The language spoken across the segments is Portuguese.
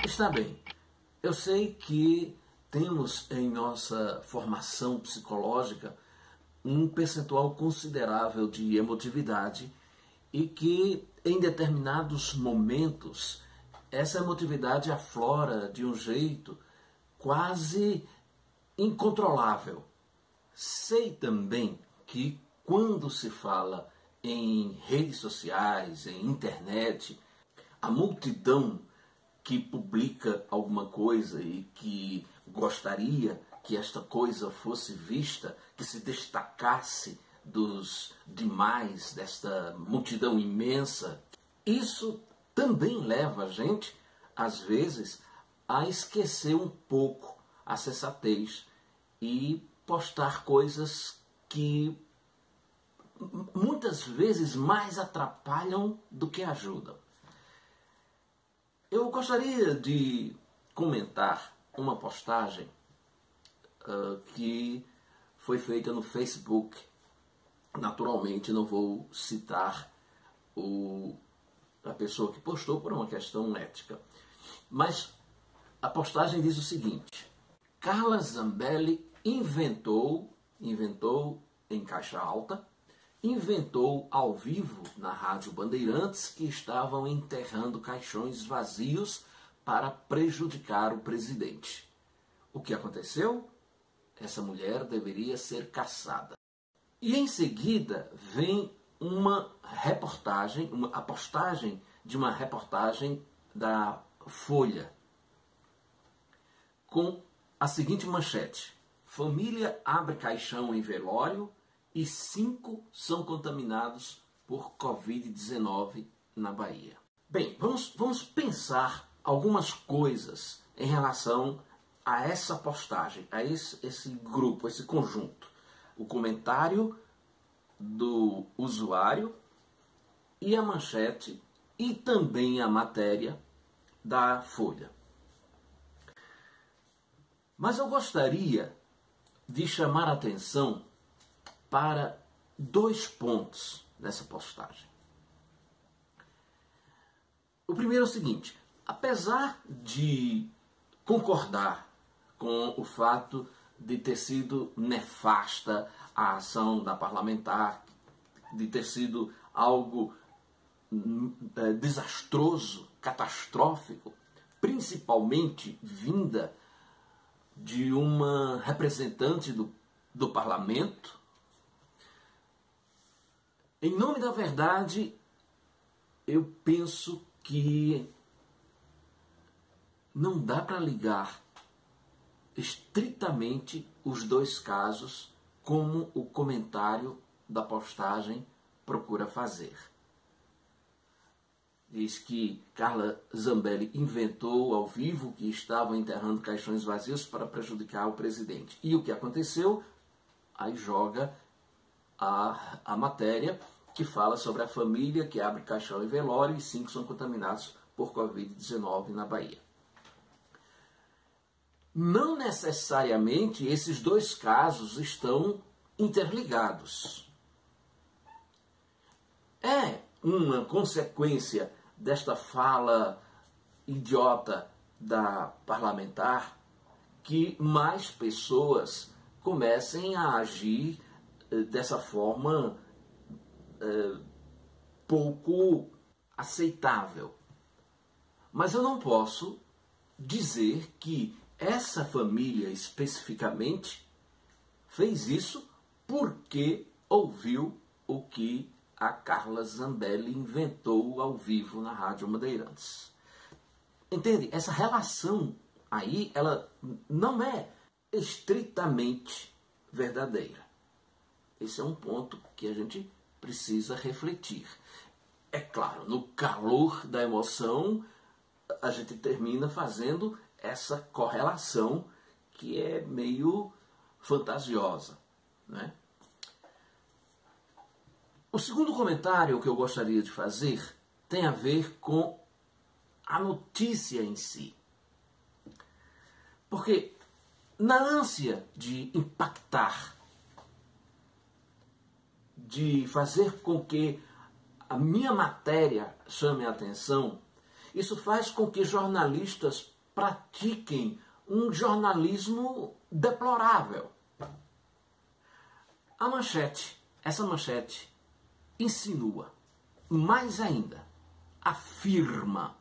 Está bem, eu sei que temos em nossa formação psicológica um percentual considerável de emotividade e que em determinados momentos essa emotividade aflora de um jeito quase incontrolável. Sei também que quando se fala em redes sociais, em internet, a multidão que publica alguma coisa e que gostaria que esta coisa fosse vista, que se destacasse dos demais, desta multidão imensa, isso também leva a gente, às vezes, a esquecer um pouco a sensatez e postar coisas que muitas vezes mais atrapalham do que ajudam. Eu gostaria de comentar uma postagem que foi feita no Facebook. Naturalmente não vou citar a pessoa que postou por uma questão ética. Mas a postagem diz o seguinte: Carla Zambelli inventou em caixa alta, inventou ao vivo na Rádio Bandeirantes que estavam enterrando caixões vazios para prejudicar o presidente. O que aconteceu? Essa mulher deveria ser caçada. E em seguida vem a postagem de uma reportagem da Folha, com a seguinte manchete: família abre caixão em velório e 5 são contaminados por Covid-19 na Bahia. Bem, vamos pensar algumas coisas em relação a essa postagem, a esse grupo, esse conjunto. O comentário do usuário e a manchete e também a matéria da Folha. Mas eu gostaria de chamar a atenção para 2 pontos nessa postagem. O primeiro é o seguinte: apesar de concordar com o fato de ter sido nefasta a ação da parlamentar, de ter sido algo desastroso, catastrófico, principalmente vinda de uma representante do parlamento, em nome da verdade, eu penso que não dá para ligar estritamente os 2 casos como o comentário da postagem procura fazer. Diz que Carla Zambelli inventou ao vivo que estavam enterrando caixões vazios para prejudicar o presidente. E o que aconteceu? Aí joga a matéria que fala sobre a família que abre caixão em velório e 5 são contaminados por Covid-19 na Bahia. Não necessariamente esses 2 casos estão interligados. É uma consequência desta fala idiota da parlamentar que mais pessoas comecem a agir dessa forma pouco aceitável. Mas eu não posso dizer que essa família especificamente fez isso porque ouviu o que a Carla Zambelli inventou ao vivo na Rádio Bandeirantes. Entende? Essa relação aí, ela não é estritamente verdadeira. Esse é um ponto que a gente precisa refletir. É claro, no calor da emoção, a gente termina fazendo essa correlação que é meio fantasiosa, né? O segundo comentário que eu gostaria de fazer tem a ver com a notícia em si. Porque na ânsia de impactar, de fazer com que a minha matéria chame a atenção, isso faz com que jornalistas pratiquem um jornalismo deplorável. Essa manchete insinua, mais ainda, afirma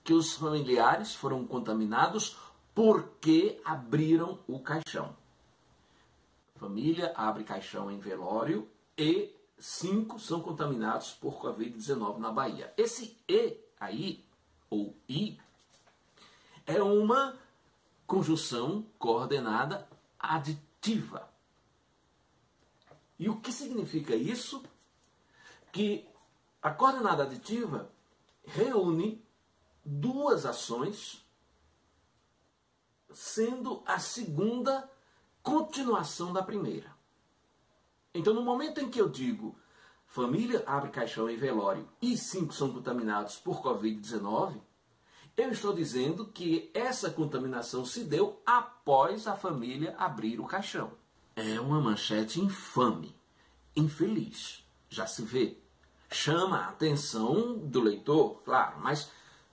que os familiares foram contaminados porque abriram o caixão. Família abre caixão em velório e 5 são contaminados por Covid-19 na Bahia. Esse E aí, ou I, é uma conjunção coordenada aditiva. E o que significa isso? Que a coordenada aditiva reúne duas ações, sendo a segunda continuação da primeira. Então, no momento em que eu digo família abre caixão em velório e 5 são contaminados por Covid-19, eu estou dizendo que essa contaminação se deu após a família abrir o caixão. É uma manchete infame, infeliz, já se vê. Chama a atenção do leitor, claro, mas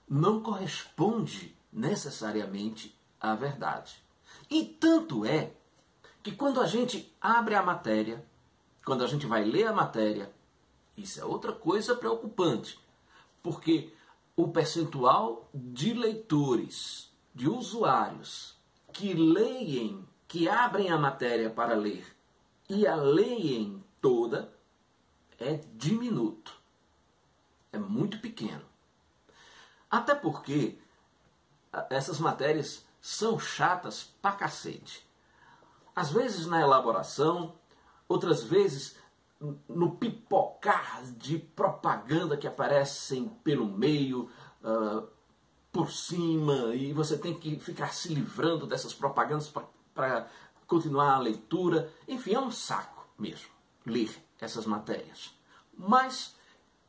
não corresponde necessariamente à verdade. E tanto é que quando a gente abre a matéria, quando a gente vai ler a matéria, isso é outra coisa preocupante, porque o percentual de leitores, de usuários que leem, que abrem a matéria para ler e a leem toda é diminuto, é muito pequeno. Até porque essas matérias são chatas pra cacete. Às vezes na elaboração, outras vezes no pipocar de propaganda que aparecem pelo meio, por cima, e você tem que ficar se livrando dessas propagandas para continuar a leitura. Enfim, é um saco mesmo ler essas matérias. Mas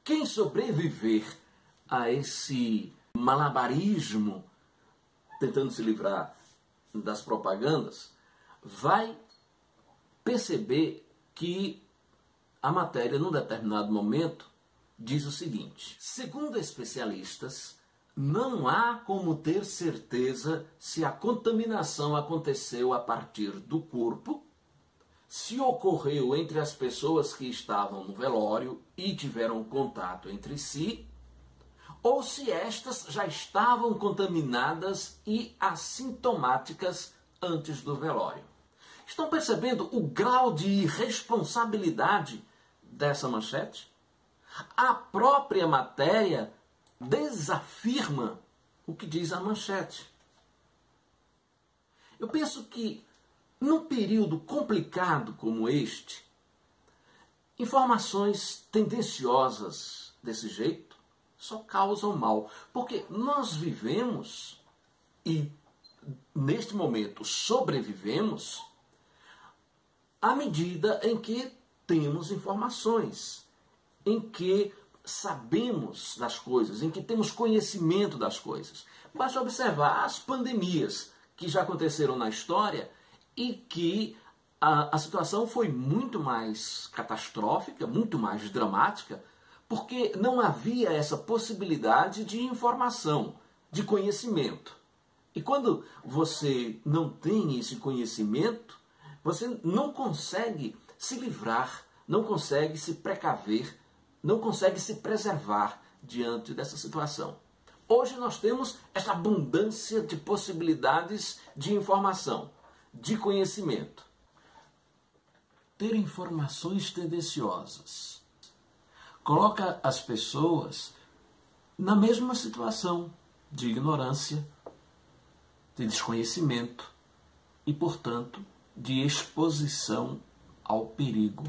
quem sobreviver a esse malabarismo tentando se livrar das propagandas vai perceber que a matéria, num determinado momento, diz o seguinte: segundo especialistas, não há como ter certeza se a contaminação aconteceu a partir do corpo, se ocorreu entre as pessoas que estavam no velório e tiveram contato entre si, ou se estas já estavam contaminadas e assintomáticas antes do velório. Estão percebendo o grau de irresponsabilidade dessa manchete? A própria matéria desafirma o que diz a manchete. Eu penso que, num período complicado como este, informações tendenciosas desse jeito só causam mal. Porque nós vivemos e, neste momento, sobrevivemos à medida em que temos informações, em que sabemos das coisas, em que temos conhecimento das coisas. Basta observar as pandemias que já aconteceram na história e que a situação foi muito mais catastrófica, muito mais dramática, porque não havia essa possibilidade de informação, de conhecimento. E quando você não tem esse conhecimento, você não consegue se livrar, não consegue se precaver, não consegue se preservar diante dessa situação. Hoje nós temos essa abundância de possibilidades de informação, de conhecimento. Ter informações tendenciosas coloca as pessoas na mesma situação de ignorância, de desconhecimento e, portanto, de exposição ao perigo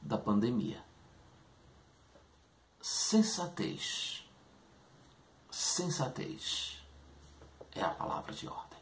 da pandemia. Sensatez. Sensatez é a palavra de ordem.